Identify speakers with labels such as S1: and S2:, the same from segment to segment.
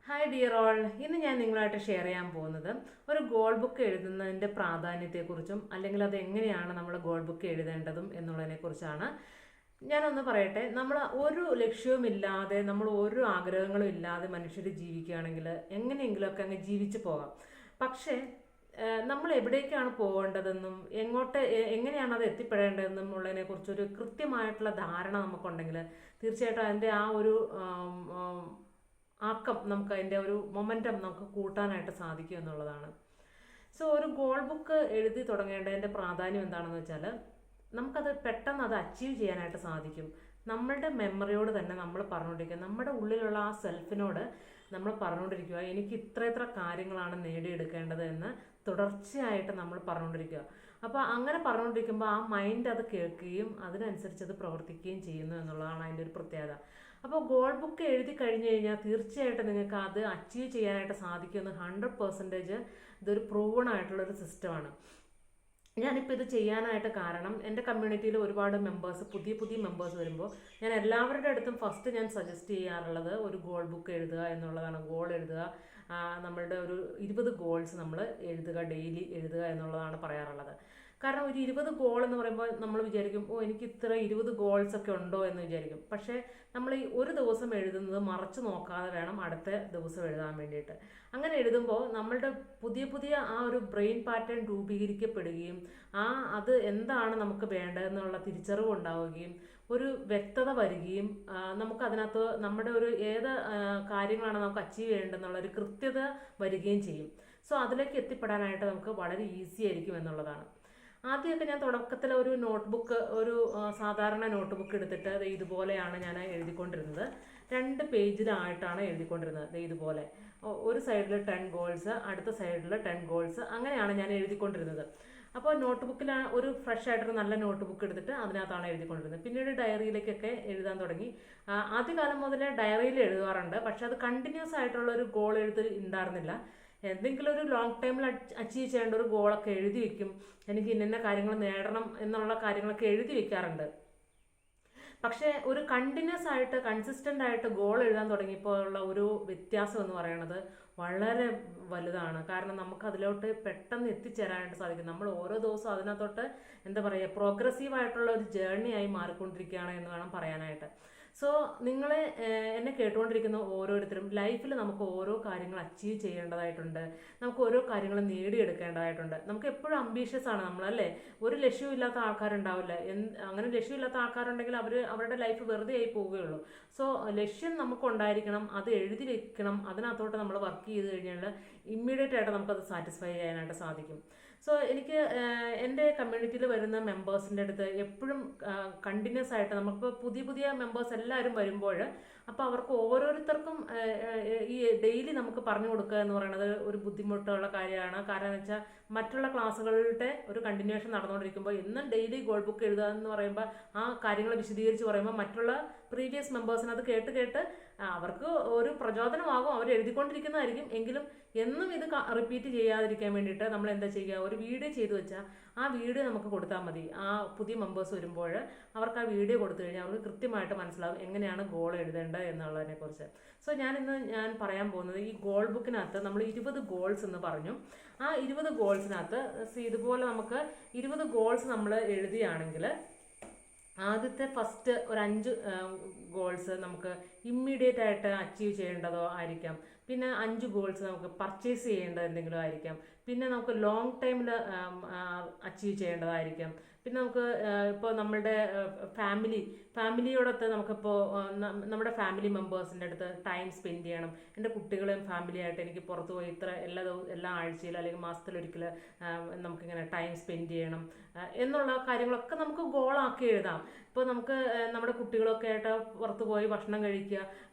S1: Hi dear all, ഇന്ന് ഞാൻ നിങ്ങളായിട്ട് ഷെയർ ചെയ്യാൻ പോകുന്നത് ഒരു ഗോൾ ബുക്ക് എഴുതുന്നതിൻ്റെ പ്രാധാന്യത്തെക്കുറിച്ചും അല്ലെങ്കിൽ അത് എങ്ങനെയാണ് നമ്മൾ ഗോൾ ബുക്ക് എഴുതേണ്ടതും എന്നുള്ളതിനെക്കുറിച്ചാണ്. ഞാനൊന്ന് പറയട്ടെ, നമ്മൾ ഒരു ലക്ഷ്യവുമില്ലാതെ നമ്മൾ ഒരു ആഗ്രഹങ്ങളും ഇല്ലാതെ മനുഷ്യർ ജീവിക്കുകയാണെങ്കിൽ എങ്ങനെയെങ്കിലുമൊക്കെ അങ്ങ് ജീവിച്ചു പോകാം. പക്ഷേ നമ്മൾ എവിടേക്കാണ് പോകേണ്ടതെന്നും എങ്ങനെയാണ് അത് എത്തിപ്പെടേണ്ടതെന്നും ഉള്ളതിനെക്കുറിച്ചൊരു കൃത്യമായിട്ടുള്ള ധാരണ നമുക്കുണ്ടെങ്കിൽ തീർച്ചയായിട്ടും അതിൻ്റെ ആ ഒരു ആക്കം നമുക്ക് അതിൻ്റെ ഒരു മൊമെൻറ്റം നമുക്ക് കൂട്ടാനായിട്ട് സാധിക്കും എന്നുള്ളതാണ്. സോ ഒരു ഗോൾ ബുക്ക് എഴുതി തുടങ്ങേണ്ടതിൻ്റെ പ്രാധാന്യം എന്താണെന്ന് വെച്ചാൽ നമുക്കത് പെട്ടെന്ന് അത് അച്ചീവ് ചെയ്യാനായിട്ട് സാധിക്കും. നമ്മളുടെ മെമ്മറിയോട് തന്നെ നമ്മൾ പറഞ്ഞുകൊണ്ടിരിക്കുക, നമ്മുടെ ഉള്ളിലുള്ള ആ സെൽഫിനോട് നമ്മൾ പറഞ്ഞുകൊണ്ടിരിക്കുക, എനിക്ക് ഇത്ര കാര്യങ്ങളാണ് നേടിയെടുക്കേണ്ടത് എന്ന് തുടർച്ചയായിട്ട് നമ്മൾ പറഞ്ഞുകൊണ്ടിരിക്കുക. അപ്പോൾ അങ്ങനെ പറഞ്ഞുകൊണ്ടിരിക്കുമ്പോൾ ആ മൈൻഡ് അത് കേൾക്കുകയും അതിനനുസരിച്ച് അത് പ്രവർത്തിക്കുകയും ചെയ്യുന്നു എന്നുള്ളതാണ് അതിൻ്റെ ഒരു പ്രത്യേകത. അപ്പോൾ ഗോൾ ബുക്ക് എഴുതി കഴിഞ്ഞ് കഴിഞ്ഞാൽ തീർച്ചയായിട്ടും നിങ്ങൾക്ക് അത് അച്ചീവ് ചെയ്യാനായിട്ട് സാധിക്കുമെന്ന് 100% ഇതൊരു പ്രൂവൺ ആയിട്ടുള്ളൊരു സിസ്റ്റമാണ്. ഞാനിപ്പോൾ ഇത് ചെയ്യാനായിട്ട് കാരണം എൻ്റെ കമ്മ്യൂണിറ്റിയിൽ ഒരുപാട് മെമ്പേഴ്സ് പുതിയ മെമ്പേഴ്സ് വരുമ്പോൾ ഞാൻ എല്ലാവരുടെ അടുത്തും ഫസ്റ്റ് ഞാൻ സജസ്റ്റ് ചെയ്യാറുള്ളത് ഒരു ഗോൾ ബുക്ക് എഴുതുക എന്നുള്ളതാണ്. ഗോൾ എഴുതുക, നമ്മളുടെ ഒരു 20 ഗോൾസ് നമ്മൾ എഴുതുക, ഡെയിലി എഴുതുക എന്നുള്ളതാണ് പറയാറുള്ളത്. കാരണം ഒരു 20 ഗോൾ എന്ന് പറയുമ്പോൾ നമ്മൾ വിചാരിക്കും, എനിക്ക് ഇത്ര 20 ഗോൾസ് ഒക്കെ ഉണ്ടോ എന്ന് വിചാരിക്കും. പക്ഷേ നമ്മൾ ഈ ഒരു ദിവസം എഴുതുന്നത് മറച്ചു നോക്കാതെ വേണം അടുത്ത ദിവസം എഴുതാൻ വേണ്ടിയിട്ട്. അങ്ങനെ എഴുതുമ്പോൾ നമ്മളുടെ പുതിയ ആ ഒരു ബ്രെയിൻ പാറ്റേൺ രൂപീകരിക്കപ്പെടുകയും അത് എന്താണ് നമുക്ക് വേണ്ടതെന്നുള്ള തിരിച്ചറിവ് ഉണ്ടാവുകയും ഒരു വ്യക്തത വരികയും നമുക്കതിനകത്ത് നമ്മുടെ ഒരു കാര്യങ്ങളാണ് നമുക്ക് അച്ചീവ് ചെയ്യേണ്ടതെന്നുള്ള ഒരു കൃത്യത വരികയും ചെയ്യും. സോ അതിലേക്ക് എത്തിപ്പെടാനായിട്ട് നമുക്ക് വളരെ ഈസി ആയിരിക്കും എന്നുള്ളതാണ്. ആദ്യമൊക്കെ ഞാൻ തുടക്കത്തിൽ ഒരു സാധാരണ നോട്ട് ബുക്ക് എടുത്തിട്ട് ഇതുപോലെയാണ് ഞാൻ എഴുതിക്കൊണ്ടിരുന്നത്. 2 പേജിലായിട്ടാണ് എഴുതിക്കൊണ്ടിരുന്നത്. ഇതുപോലെ ഒരു സൈഡിൽ 10 ഗോൾസ്, അടുത്ത സൈഡിൽ 10 ഗോൾസ്, അങ്ങനെയാണ് ഞാൻ എഴുതിക്കൊണ്ടിരുന്നത്. അപ്പോൾ നോട്ട് ബുക്കിൽ ഒരു ഫ്രഷ് ആയിട്ടൊരു നല്ല നോട്ട് ബുക്ക് എടുത്തിട്ട് അതിനകത്താണ് എഴുതിക്കൊണ്ടിരുന്നത്. പിന്നീട് ഡയറിയിലേക്കൊക്കെ എഴുതാൻ തുടങ്ങി. ആദ്യകാലം മുതലേ ഡയറിയിൽ എഴുതാറുണ്ട്, പക്ഷെ അത് കണ്ടിന്യൂസ് ആയിട്ടുള്ള ഒരു ഗോൾ എഴുത്ത് ഉണ്ടായിരുന്നില്ല. എന്തെങ്കിലും ഒരു ലോങ് ടൈമിൽ അച്ചീവ് ചെയ്യേണ്ട ഒരു ഗോളൊക്കെ എഴുതി വെക്കും, എനിക്ക് ഇന്ന കാര്യങ്ങൾ നേടണം എന്നുള്ള കാര്യങ്ങളൊക്കെ എഴുതി വെക്കാറുണ്ട്. പക്ഷേ ഒരു കൺസിസ്റ്റൻ്റ് ആയിട്ട് ഗോൾ എഴുതാൻ തുടങ്ങിയപ്പോൾ ഉള്ള ഒരു വ്യത്യാസം എന്ന് പറയുന്നത് വളരെ വലുതാണ്. കാരണം നമുക്ക് അതിലോട്ട് പെട്ടെന്ന് എത്തിച്ചേരാനായിട്ട് സാധിക്കും. നമ്മൾ ഓരോ ദിവസവും അതിനകത്തോട്ട് പ്രോഗ്രസീവ് ആയിട്ടുള്ള ഒരു ജേർണി ആയി മാറിക്കൊണ്ടിരിക്കുകയാണ് എന്ന് വേണം പറയാനായിട്ട്. സോ എന്നെ കേട്ടുകൊണ്ടിരിക്കുന്ന ഓരോരുത്തരും ലൈഫിൽ നമുക്ക് ഓരോ കാര്യങ്ങൾ അച്ചീവ് ചെയ്യേണ്ടതായിട്ടുണ്ട്, നമുക്ക് ഓരോ കാര്യങ്ങൾ നേടിയെടുക്കേണ്ടതായിട്ടുണ്ട്. നമുക്ക് എപ്പോഴും അംബീഷ്യസ് ആണ് നമ്മളല്ലേ. ഒരു ലക്ഷ്യമില്ലാത്ത ആൾക്കാരുണ്ടാവില്ല. അങ്ങനെ ലക്ഷ്യമില്ലാത്ത ആൾക്കാരുണ്ടെങ്കിൽ അവരുടെ ലൈഫ് വെറുതെ ആയി പോവുകയുള്ളൂ. സോ ലക്ഷ്യം നമുക്കുണ്ടായിരിക്കണം, അത് എഴുതി വെക്കണം, അതിനകത്തോട്ട് നമ്മൾ വർക്ക് ചെയ്ത് കഴിഞ്ഞാൽ ഇമ്മീഡിയറ്റ് ആയിട്ട് നമുക്കത് സാറ്റിസ്ഫൈ ചെയ്യാനായിട്ട് സാധിക്കും. സോ എനിക്ക് എൻ്റെ കമ്മ്യൂണിറ്റിയിൽ വരുന്ന മെമ്പേഴ്സിൻ്റെ അടുത്ത് എപ്പോഴും കണ്ടിന്യൂസ് ആയിട്ട് നമുക്ക് പുതിയ മെമ്പേഴ്സ് എല്ലാവരും വരുമ്പോൾ അപ്പോൾ അവർക്ക് ഓരോരുത്തർക്കും ഈ ഡെയിലി നമുക്ക് പറഞ്ഞു കൊടുക്കുക എന്ന് പറയുന്നത് ഒരു ബുദ്ധിമുട്ടുള്ള കാര്യമാണ്. കാരണം എന്ന് വെച്ചാൽ മറ്റുള്ള ക്ലാസ്സുകളുടെ ഒരു കണ്ടിന്യൂഷൻ നടന്നുകൊണ്ടിരിക്കുമ്പോൾ എന്നും ഡെയിലി ഗോൾ ബുക്ക് എഴുതുക എന്ന് പറയുമ്പോൾ ആ കാര്യങ്ങൾ വിശദീകരിച്ച് പറയുമ്പോൾ മറ്റുള്ള പ്രീവിയസ് മെമ്പേഴ്സിന് അത് കേട്ട് അവർക്ക് ഒരു പ്രചോദനമാകും, അവർ എഴുതിക്കൊണ്ടിരിക്കുന്നതായിരിക്കും. എങ്കിലും എന്നും ഇത് റിപ്പീറ്റ് ചെയ്യാതിരിക്കാൻ വേണ്ടിയിട്ട് നമ്മൾ എന്താ ചെയ്യുക, ഒരു വീഡിയോ ചെയ്തു വെച്ചാൽ ആ വീഡിയോ നമുക്ക് കൊടുത്താൽ മതി. ആ പുതിയ മെമ്പേഴ്സ് വരുമ്പോൾ അവർക്ക് ആ വീഡിയോ കൊടുത്തു കഴിഞ്ഞാൽ അവർക്ക് കൃത്യമായിട്ട് മനസ്സിലാവും എങ്ങനെയാണ് ഗോൾ എഴുതേണ്ടത് എന്നുള്ളതിനെക്കുറിച്ച്. സോ ഞാൻ പറയാൻ പോകുന്നത് ഈ ഗോൾ ബുക്കിനകത്ത് നമ്മൾ 20 ഗോൾസ് എന്ന് പറഞ്ഞു. ആ 20 ഗോൾസിനകത്ത് ഇതുപോലെ നമുക്ക് 20 ഗോൾസ് നമ്മൾ എഴുതിയാണെങ്കിൽ ആദ്യത്തെ ഫസ്റ്റ് ഒരു 5 ഗോൾസ് നമുക്ക് ഇമ്മീഡിയറ്റ് ആയിട്ട് അച്ചീവ് ചെയ്യേണ്ടതോ ആയിരിക്കാം. പിന്നെ 5 ഗോൾസ് നമുക്ക് പർച്ചേസ് ചെയ്യേണ്ടത് എന്തെങ്കിലും ആയിരിക്കാം. പിന്നെ നമുക്ക് ലോങ് ടൈമിൽ അച്ചീവ് ചെയ്യേണ്ടതായിരിക്കാം. പിന്നെ നമുക്ക് ഇപ്പോൾ നമ്മളുടെ ഫാമിലിയോടൊത്ത് നമുക്കിപ്പോൾ നമ്മുടെ ഫാമിലി മെമ്പേഴ്സിൻ്റെ അടുത്ത് ടൈം സ്പെൻഡ് ചെയ്യണം. എൻ്റെ കുട്ടികളെയും ഫാമിലിയായിട്ട് എനിക്ക് പുറത്ത് പോയി എല്ലാ ആഴ്ചയിലും അല്ലെങ്കിൽ മാസത്തിലൊരിക്കൽ നമുക്കിങ്ങനെ ടൈം സ്പെൻഡ് ചെയ്യണം എന്നുള്ള കാര്യങ്ങളൊക്കെ നമുക്ക് ഗോളാക്കി എഴുതാം. ഇപ്പോൾ നമുക്ക് നമ്മുടെ കുട്ടികളൊക്കെ ആയിട്ട് പുറത്ത് പോയി ഭക്ഷണം കഴിക്കുക,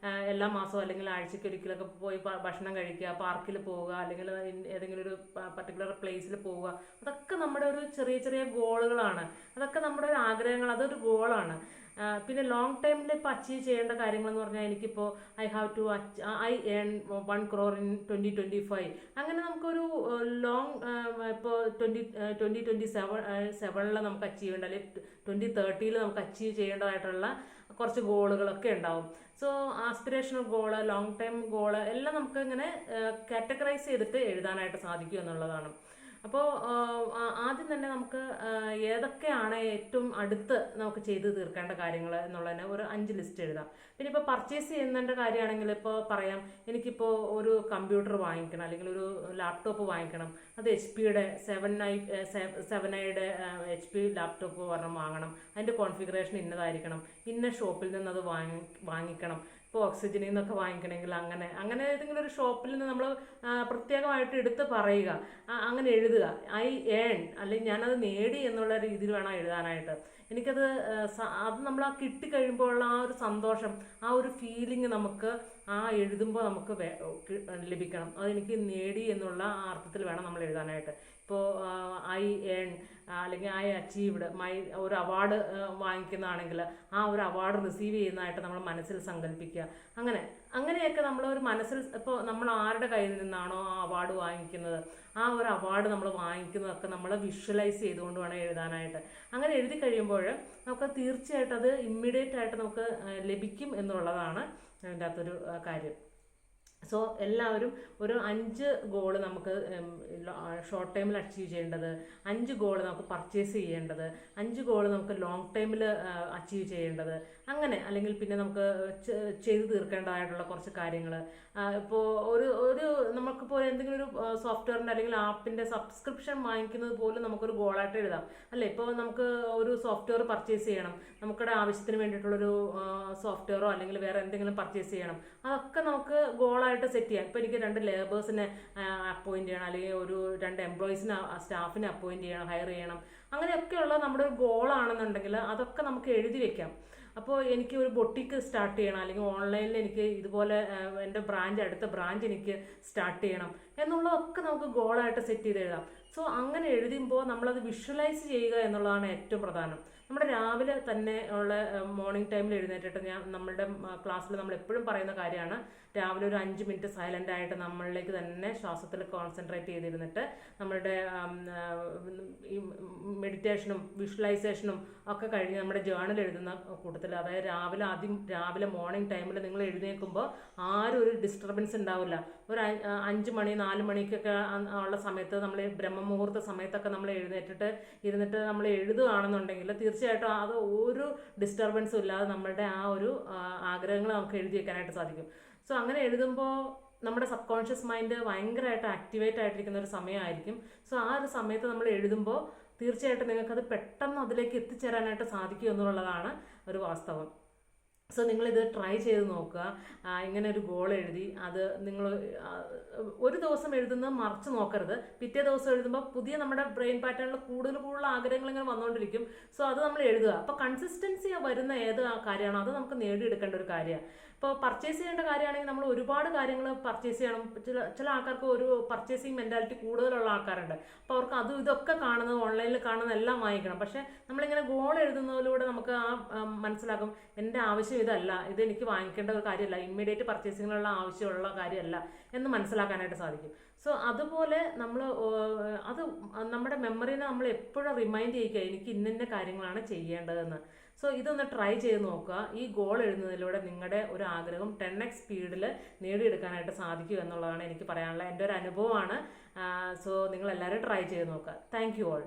S1: എല്ലാ മാസവും അല്ലെങ്കിൽ ആഴ്ചയ്ക്കൊരിക്കലൊക്കെ പോയി ഭക്ഷണം കഴിക്കുക, പാർക്കിൽ പോവുക, അല്ലെങ്കിൽ ഏതെങ്കിലും ഒരു പർട്ടിക്കുലർ പ്ലേസിൽ പോവുക, അതൊക്കെ നമ്മുടെ ഒരു ചെറിയ ഗോളുകളാണ്. അതൊക്കെ നമ്മുടെ ഒരു ആഗ്രഹങ്ങൾ, അതൊരു ഗോളാണ്. പിന്നെ ലോങ് ടൈമിൽ ഇപ്പോൾ അച്ചീവ് ചെയ്യേണ്ട കാര്യങ്ങളെന്ന് പറഞ്ഞാൽ എനിക്കിപ്പോൾ ഐ ഏൺ 1 crore in 2025. അങ്ങനെ നമുക്കൊരു ലോങ് ഇപ്പോൾ 2027 നമുക്ക് അച്ചീവ് ചെയ്യേണ്ട, അല്ലെങ്കിൽ 2030 നമുക്ക് അച്ചീവ് ചെയ്യേണ്ടതായിട്ടുള്ള കുറച്ച് ഗോളുകളൊക്കെ ഉണ്ടാവും. So aspirational goal, long time goal എല്ലാം നമുക്ക് ഇങ്ങനെ കാറ്റഗറൈസ് ചെയ്തിട്ട് എഴുതാനായിട്ട് സാധിക്കും എന്നുള്ളതാണ്. അപ്പോൾ ആദ്യം തന്നെ നമുക്ക് ഏതൊക്കെയാണ് ഏറ്റവും അടുത്ത് നമുക്ക് ചെയ്ത് തീർക്കേണ്ട കാര്യങ്ങൾ എന്നുള്ളതിന് ഒരു 5 ലിസ്റ്റ് എഴുതാം. പിന്നെ ഇപ്പോൾ പർച്ചേസ് ചെയ്യുന്നതിൻ്റെ കാര്യമാണെങ്കിൽ ഇപ്പോൾ പറയാം, എനിക്കിപ്പോൾ ഒരു കമ്പ്യൂട്ടർ വാങ്ങിക്കണം അല്ലെങ്കിൽ ഒരു ലാപ്ടോപ്പ് വാങ്ങിക്കണം. അത് HP-യുടെ 7i-യുടെ HP ലാപ്ടോപ്പ് പറഞ്ഞ് വാങ്ങണം. അതിൻ്റെ കോൺഫിഗറേഷൻ ഇന്നതായിരിക്കണം, ഇന്ന ഷോപ്പിൽ നിന്ന് അത് വാങ്ങിക്കണം. ഇപ്പോൾ ഓക്സിജനിൽ നിന്നൊക്കെ വാങ്ങിക്കണമെങ്കിൽ അങ്ങനെ ഏതെങ്കിലും ഒരു ഷോപ്പിൽ നിന്ന് നമ്മൾ പ്രത്യേകമായിട്ട് എടുത്ത് പറയുക, അങ്ങനെ എഴുതുക. ഐ ഏൺ അല്ലെങ്കിൽ ഞാനത് നേടി എന്നുള്ള രീതിയിൽ വേണം എഴുതാനായിട്ട്. എനിക്കത് അത് നമ്മൾ ആ കിട്ടിക്കഴിയുമ്പോഴുള്ള ആ ഒരു സന്തോഷം, ആ ഒരു ഫീലിംഗ് നമുക്ക് എഴുതുമ്പോൾ നമുക്ക് ലഭിക്കണം. അതെനിക്ക് നേടി എന്നുള്ള ആ അർത്ഥത്തിൽ വേണം നമ്മൾ എഴുതാനായിട്ട്. ഇപ്പോൾ ഐ ഏൺ അല്ലെങ്കിൽ ഐ അച്ചീവ്ഡ് ഒരു അവാർഡ് വാങ്ങിക്കുന്നതാണെങ്കിൽ ആ ഒരു അവാർഡ് റിസീവ് ചെയ്യുന്നതായിട്ട് നമ്മൾ മനസ്സിൽ സങ്കല്പിക്കുക. അങ്ങനെയൊക്കെ നമ്മൾ ഒരു മനസ്സിൽ, ഇപ്പോൾ നമ്മൾ ആരുടെ കയ്യിൽ നിന്നാണോ ആ അവാർഡ് വാങ്ങിക്കുന്നത്, ആ ഒരു അവാർഡ് നമ്മൾ വാങ്ങിക്കുന്നതൊക്കെ നമ്മൾ വിഷ്വലൈസ് ചെയ്തുകൊണ്ട് വേണം എഴുതാനായിട്ട്. അങ്ങനെ എഴുതി കഴിയുമ്പോൾ നമുക്ക് തീർച്ചയായിട്ടും അത് ഇമ്മീഡിയറ്റ് ആയിട്ട് നമുക്ക് ലഭിക്കും എന്നുള്ളതാണ് അതിൻ്റെ അകത്തൊരു കാര്യം. സോ എല്ലാവരും ഒരു 5 ഗോള് നമുക്ക് ഷോർട്ട് ടൈമിൽ അച്ചീവ് ചെയ്യേണ്ടത്, 5 ഗോള് നമുക്ക് പർച്ചേസ് ചെയ്യേണ്ടത്, 5 ഗോള് നമുക്ക് ലോങ് ടൈമിൽ അച്ചീവ് ചെയ്യേണ്ടത്, അങ്ങനെ അല്ലെങ്കിൽ പിന്നെ നമുക്ക് ചെയ്തു തീർക്കേണ്ടതായിട്ടുള്ള കുറച്ച് കാര്യങ്ങൾ. ഇപ്പോൾ ഒരു നമുക്കിപ്പോൾ എന്തെങ്കിലും ഒരു സോഫ്റ്റ്വെയറിൻ്റെ അല്ലെങ്കിൽ ആപ്പിൻ്റെ സബ്സ്ക്രിപ്ഷൻ വാങ്ങിക്കുന്നത് പോലും നമുക്കൊരു ഗോളായിട്ട് എഴുതാം അല്ലേ. ഇപ്പോൾ നമുക്ക് ഒരു സോഫ്റ്റ്വെയർ പർച്ചേസ് ചെയ്യണം, നമുക്കുടെ ആവശ്യത്തിന് വേണ്ടിയിട്ടുള്ളൊരു സോഫ്റ്റ്വെയറോ അല്ലെങ്കിൽ വേറെ എന്തെങ്കിലും പർച്ചേസ് ചെയ്യണം, അതൊക്കെ നമുക്ക് ഗോളായിട്ട് സെറ്റ് ചെയ്യാം. ഇപ്പോൾ എനിക്ക് 2 ലേബേഴ്സിനെ അപ്പോയിൻറ്റ് ചെയ്യണം, അല്ലെങ്കിൽ 2 എംപ്ലോയീസിനെ സ്റ്റാഫിനെ അപ്പോയിൻറ്റ് ചെയ്യണം, ഹയർ ചെയ്യണം. അങ്ങനെയൊക്കെയുള്ള നമ്മുടെ ഒരു ഗോളാണെന്നുണ്ടെങ്കിൽ അതൊക്കെ നമുക്ക് എഴുതി വെക്കാം. അപ്പോൾ എനിക്ക് ഒരു ബൊട്ടിക്ക് സ്റ്റാർട്ട് ചെയ്യണം, അല്ലെങ്കിൽ ഓൺലൈനിൽ എനിക്ക് ഇതുപോലെ എൻ്റെ അടുത്ത ബ്രാഞ്ച് എനിക്ക് സ്റ്റാർട്ട് ചെയ്യണം എന്നുള്ളതൊക്കെ നമുക്ക് ഗോളായിട്ട് സെറ്റ് ചെയ്ത് എഴുതാം. സോ അങ്ങനെ എഴുതുമ്പോൾ നമ്മളത് വിഷ്വലൈസ് ചെയ്യുക എന്നുള്ളതാണ് ഏറ്റവും പ്രധാനം. നമ്മുടെ രാവിലെ തന്നെ ഉള്ള മോർണിംഗ് ടൈമിൽ എഴുന്നേറ്റിട്ട് നമ്മളുടെ ക്ലാസ്സിൽ നമ്മൾ എപ്പോഴും പറയുന്ന കാര്യമാണ്, രാവിലെ ഒരു 5 മിനിറ്റ് സൈലൻ്റ് ആയിട്ട് നമ്മളിലേക്ക് തന്നെ ശ്വാസത്തിൽ കോൺസെൻട്രേറ്റ് ചെയ്തിരുന്നിട്ട് നമ്മളുടെ മെഡിറ്റേഷനും വിഷ്വലൈസേഷനും ഒക്കെ കഴിഞ്ഞ് നമ്മുടെ ജേർണൽ എഴുതുന്ന കൂട്ടത്തിൽ, അതായത് രാവിലെ മോർണിംഗ് ടൈമിൽ നിങ്ങൾ എഴുന്നേൽക്കുമ്പോൾ ആരും ഒരു ഡിസ്റ്റർബൻസ് ഉണ്ടാവില്ല. ഒരു 5 മണി 4 മണിക്കൊക്കെ ഉള്ള സമയത്ത് നമ്മൾ ബ്രഹ്മമുഹൂർത്ത സമയത്തൊക്കെ നമ്മൾ ഇരുന്നിട്ട് നമ്മൾ എഴുതുകയാണെന്നുണ്ടെങ്കിൽ തീർച്ചയായിട്ടും അത് ഒരു ഡിസ്റ്റർബൻസും ഇല്ലാതെ നമ്മളുടെ ആ ഒരു ആഗ്രഹങ്ങൾ നമുക്ക് എഴുതി വെക്കാനായിട്ട് സാധിക്കും. സോ അങ്ങനെ എഴുതുമ്പോൾ നമ്മുടെ സബ് കോൺഷ്യസ് മൈൻഡ് ഭയങ്കരമായിട്ട് ആക്ടിവേറ്റ് ആയിട്ടിരിക്കുന്ന ഒരു സമയമായിരിക്കും. സോ ആ ഒരു സമയത്ത് നമ്മൾ എഴുതുമ്പോൾ തീർച്ചയായിട്ടും നിങ്ങൾക്കത് പെട്ടെന്ന് അതിലേക്ക് എത്തിച്ചേരാനായിട്ട് സാധിക്കും എന്നുള്ളതാണ് ഒരു വാസ്തവം. സോ നിങ്ങളിത് ട്രൈ ചെയ്ത് നോക്കുക. ഇങ്ങനെ ഒരു ഗോൾ എഴുതി അത് നിങ്ങൾ ഒരു ദിവസം എഴുതുന്നത് മറിച്ച് നോക്കരുത്. പിറ്റേ ദിവസം എഴുതുമ്പോൾ പുതിയ നമ്മുടെ ബ്രെയിൻ പാറ്റേണിൽ കൂടുതൽ ആഗ്രഹങ്ങൾ ഇങ്ങനെ വന്നുകൊണ്ടിരിക്കും. സോ അത് നമ്മൾ എഴുതുക. അപ്പോൾ കൺസിസ്റ്റൻസി വരുന്ന ഏത് കാര്യമാണോ അത് നമുക്ക് നേടിയെടുക്കേണ്ട ഒരു കാര്യമാണ്. ഇപ്പോൾ പർച്ചേസ് ചെയ്യേണ്ട കാര്യമാണെങ്കിൽ നമ്മൾ ഒരുപാട് കാര്യങ്ങൾ പർച്ചേസ് ചെയ്യണം. ചില ആൾക്കാർക്ക് ഒരു പർച്ചേസിങ് മെൻറ്റാലിറ്റി കൂടുതലുള്ള ആൾക്കാരുണ്ട്. അപ്പോൾ അവർക്ക് ഇതൊക്കെ കാണുന്നത്, ഓൺലൈനിൽ കാണുന്നത് എല്ലാം വാങ്ങിക്കണം. പക്ഷേ നമ്മളിങ്ങനെ ഗോൾ എഴുതുന്നതിലൂടെ നമുക്ക് മനസ്സിലാക്കും, എൻ്റെ ആവശ്യം ഇതല്ല, ഇതെനിക്ക് വാങ്ങിക്കേണ്ട ഒരു കാര്യമല്ല, ഇമ്മീഡിയറ്റ് പർച്ചേസിങ്ങിനുള്ള ആവശ്യമുള്ള കാര്യമല്ല എന്ന് മനസ്സിലാക്കാനായിട്ട് സാധിക്കും. സോ അതുപോലെ അത് നമ്മുടെ മെമ്മറിനെ നമ്മൾ എപ്പോഴും റിമൈൻഡ് ചെയ്യിക്കുക, എനിക്ക് ഇന്ന കാര്യങ്ങളാണ് ചെയ്യേണ്ടതെന്ന്. സോ ഇതൊന്ന് ട്രൈ ചെയ്ത് നോക്കുക. ഈ ഗോൾ എഴുതുന്നതിലൂടെ നിങ്ങളുടെ ഒരു ആഗ്രഹം 10x സ്പീഡിൽ നേടിയെടുക്കാനായിട്ട് സാധിക്കും എന്നുള്ളതാണ് എനിക്ക് പറയാനുള്ളത്. എൻ്റെ ഒരു അനുഭവമാണ്. സോ നിങ്ങളെല്ലാവരും ട്രൈ ചെയ്ത് നോക്കുക. Thank you all.